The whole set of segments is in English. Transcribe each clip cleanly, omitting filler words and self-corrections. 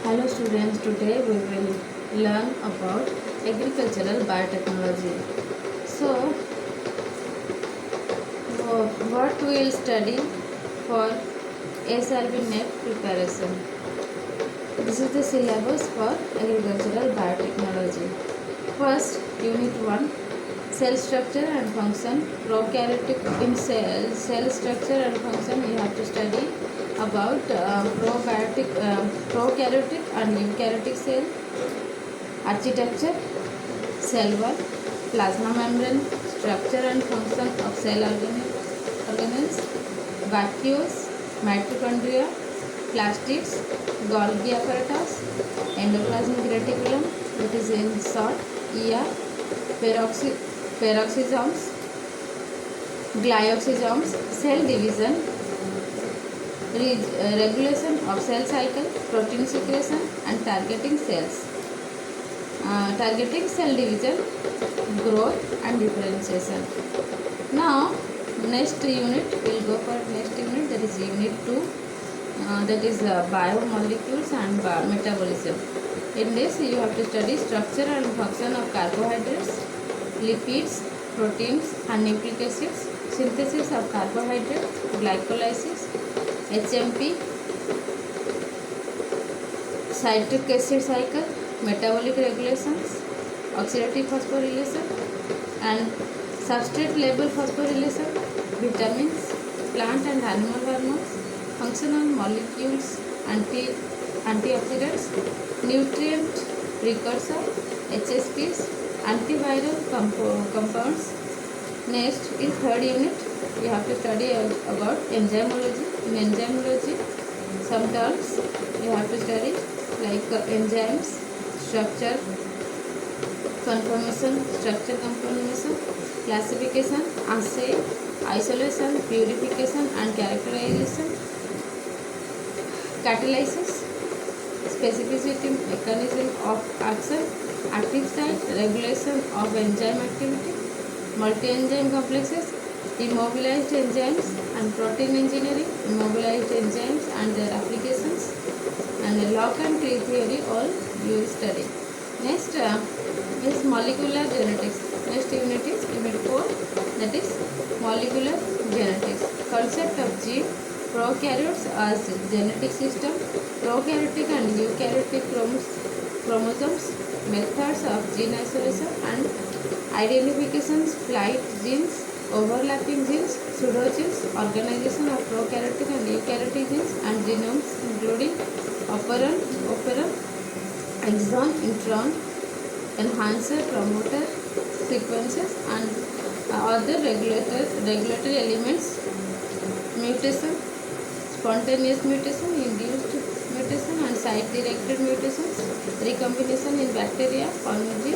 Hello students, today we will learn about agricultural biotechnology. So, what we will study for SRB NET preparation. This is the syllabus for agricultural biotechnology. First, Unit 1, cell structure and function. Prokaryotic in cell structure and function you have to study about prokaryotic and eukaryotic cell, architecture, cell wall, plasma membrane, structure and function of cell organelles, vacuoles, mitochondria, plastids, Golgi apparatus, endoplasmic reticulum, that is in short ER, peroxisomes, glyoxysomes, cell division, regulation of cell cycle, protein secretion and targeting cells. Targeting cell division, growth and differentiation. Now next unit will go for next unit, that is unit 2, that is biomolecules and metabolism. In this you have to study structure and function of carbohydrates, lipids, proteins and nucleic acids, synthesis of carbohydrates, glycolysis, HMP, citric acid cycle, metabolic regulations, oxidative phosphorylation and substrate level phosphorylation, vitamins, plant and animal hormones, functional molecules, antioxidants, nutrient precursor, HSPs, antiviral compounds. Next is third unit. You have to study about enzymology. In enzymology, some terms you have to study like enzymes, structure conformation, classification, assay, isolation, purification and characterization, catalysis, specificity, mechanism of action, active site, regulation of enzyme activity, multi-enzyme complexes, immobilized enzymes and protein engineering, immobilized enzymes and their applications, and the lock and key theory all you will study. Next is molecular genetics. Next unit is unit 4, that is molecular genetics. Concept of gene, prokaryotes as genetic system, prokaryotic and eukaryotic chromosomes, methods of gene isolation and identification, flight genes, overlapping genes, pseudogenes, organization of prokaryotic and eukaryotic genes and genomes including operon, exon, intron, enhancer, promoter, sequences and other regulatory elements, mutation, spontaneous mutation, induced mutation and site-directed mutations, recombination in bacteria, fungi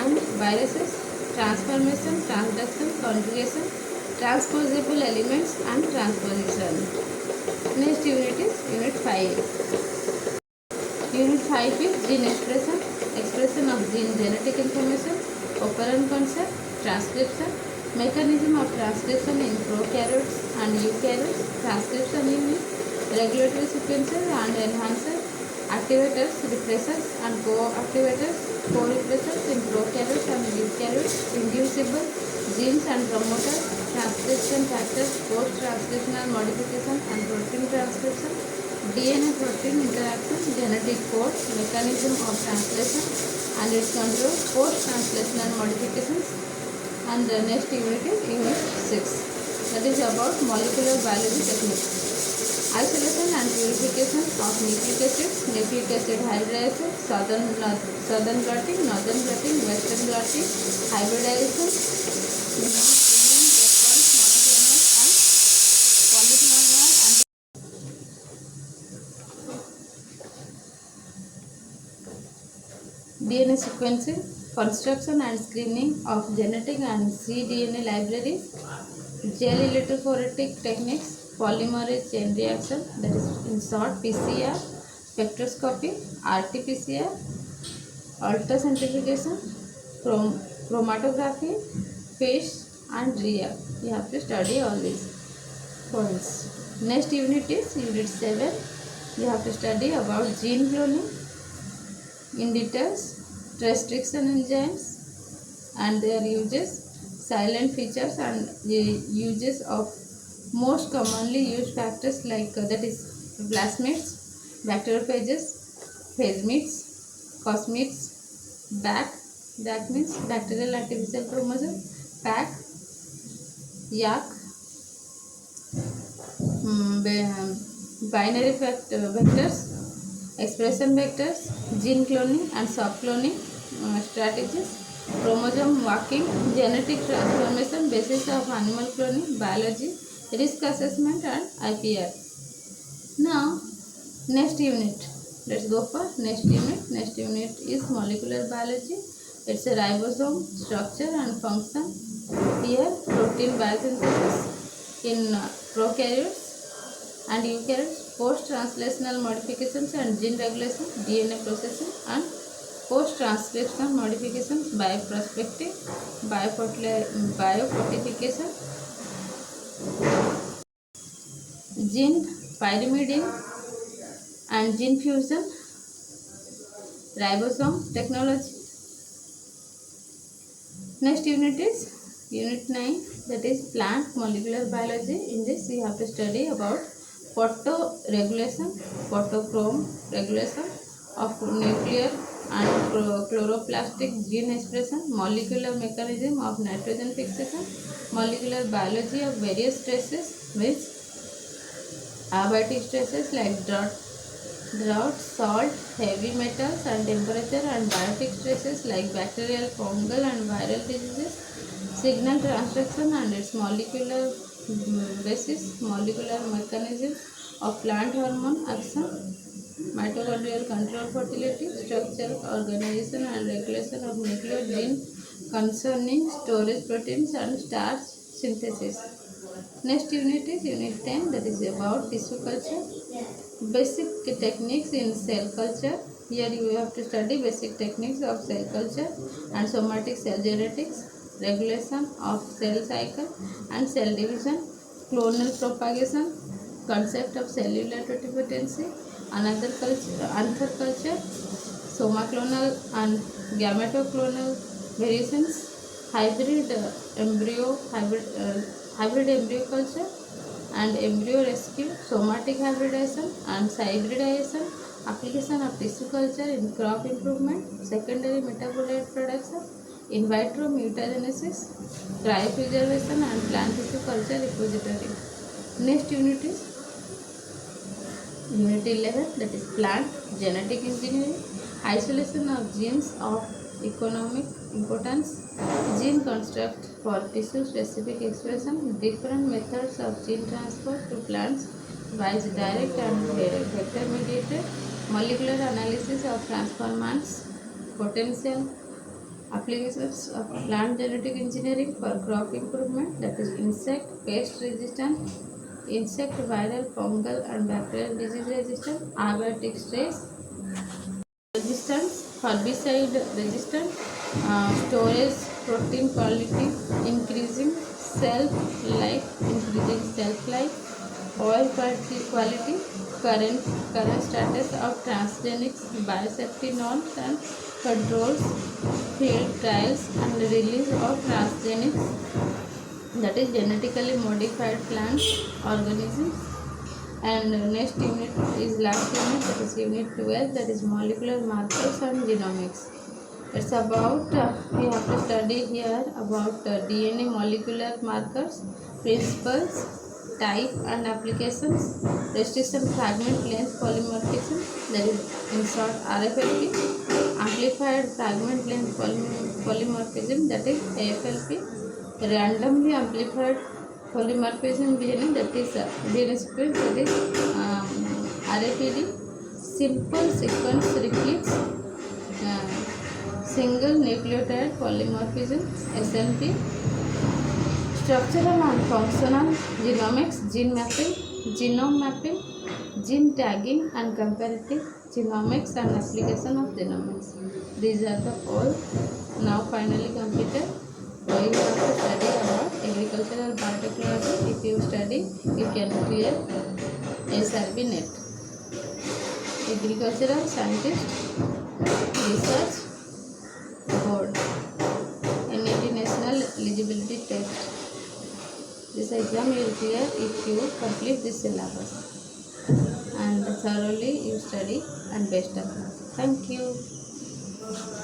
and viruses, transformation, transduction, conjugation, transposable elements and transposition. Next unit is unit 5. Unit 5 is gene expression of gene genetic information, operon concept, transcription, mechanism of transcription in prokaryotes and eukaryotes, transcription unit, regulatory sequences and enhancers, activators, repressors and co-activators, co-repressors in prokaryotes and eukaryotes, inducible genes and promoters, transcription factors, post-transcriptional modification and protein transcription, DNA protein interaction, genetic code, mechanism of translation and its control, post-translational modifications. And the next unit is unit 6, that is about molecular biology techniques. Isolation and purification of nucleic acid hybridization, southern blotting, northern blotting, western blotting, hybridization, immune response, monoclonal and polyclonal and DNA sequencing, construction and screening of genetic and cDNA libraries, gel electrophoretic techniques, polymerase chain reaction, that is in short PCR, spectroscopy, RT-PCR, ultracentrifugation, chromatography, FISH and RIA. You have to study all these points. Next unit is unit 7, you have to study about gene cloning in details, transcription enzymes and their uses, silent features and the uses of most commonly used factors like that is plasmids, bacteriophages, phasmids, cosmids, BAC, that means bacterial artificial chromosome, PAC, YAC, binary vectors, expression vectors, gene cloning and sub-cloning strategies, chromosome walking, genetic transformation, basis of animal cloning, biology, risk assessment and IPR. Now, next unit. Let's go for next unit. Next unit is molecular biology. It's a ribosome structure and function. Here, protein biosynthesis in prokaryotes and eukaryotes, post-translational modifications and gene regulation, DNA processing and post-transcriptional modifications, bioprospecting, biofortification, gene pyrimidine and gene fusion, ribosome technology. Next unit is unit 9, that is plant molecular biology. In this you have to study about photoregulation, photochrome regulation of nuclear and chloroplastic gene expression, molecular mechanism of nitrogen fixation, molecular biology of various stresses which abiotic stresses like drought, salt, heavy metals and temperature, and biotic stresses like bacterial, fungal and viral diseases, signal transduction and its molecular basis, molecular mechanism of plant hormone action, mitochondrial control fertility, structure, organization and regulation of nuclear gene concerning storage proteins and starch synthesis. Next unit is unit 10, that is about tissue culture. Basic techniques in cell culture. Here you have to study basic techniques of cell culture and somatic cell genetics, regulation of cell cycle and cell division, clonal propagation, concept of cellular totipotency, another culture, somaclonal and gametoclonal variations, hybrid embryo culture and embryo rescue, somatic hybridization and hybridization, application of tissue culture in crop improvement, secondary metabolite production, in vitro mutagenesis, cryopreservation and plant tissue culture repository. Next unit is unit 11, that is plant genetic engineering, isolation of genes of economic importance, gene construct for tissue specific expression, different methods of gene transfer to plants by direct and vector mediated, molecular analysis of transformants, potential applications of plant genetic engineering for crop improvement, that is insect, pest resistant, insect, viral, fungal and bacterial disease resistant, abiotic stress resistance, herbicide resistant, storage, protein quality, increasing shelf life, oil quality, current status of transgenics, biosafety norms and controls, field trials and release of transgenics, that is genetically modified plants, organisms. And next unit is last unit, that is unit 12, that is molecular markers and genomics. It's about we have to study here about DNA molecular markers, principles, type and applications, restriction fragment length polymorphism, that is in short RFLP, amplified fragment length polymorphism, that is AFLP, randomly amplified polymorphism DNA, that is DNA sequence, that is RAPD, simple sequence repeats, single nucleotide polymorphism SNP, structural and functional genomics, gene mapping, genome mapping, gene tagging and comparative genomics and application of genomics. These are the all now finally completed. So you have to study about agricultural biotechnology. If you study, you can clear SRB net. Agricultural Scientist Research Board, NET National Eligibility Test. This exam you will clear if you complete this syllabus and thoroughly you study, and best of luck. Thank you.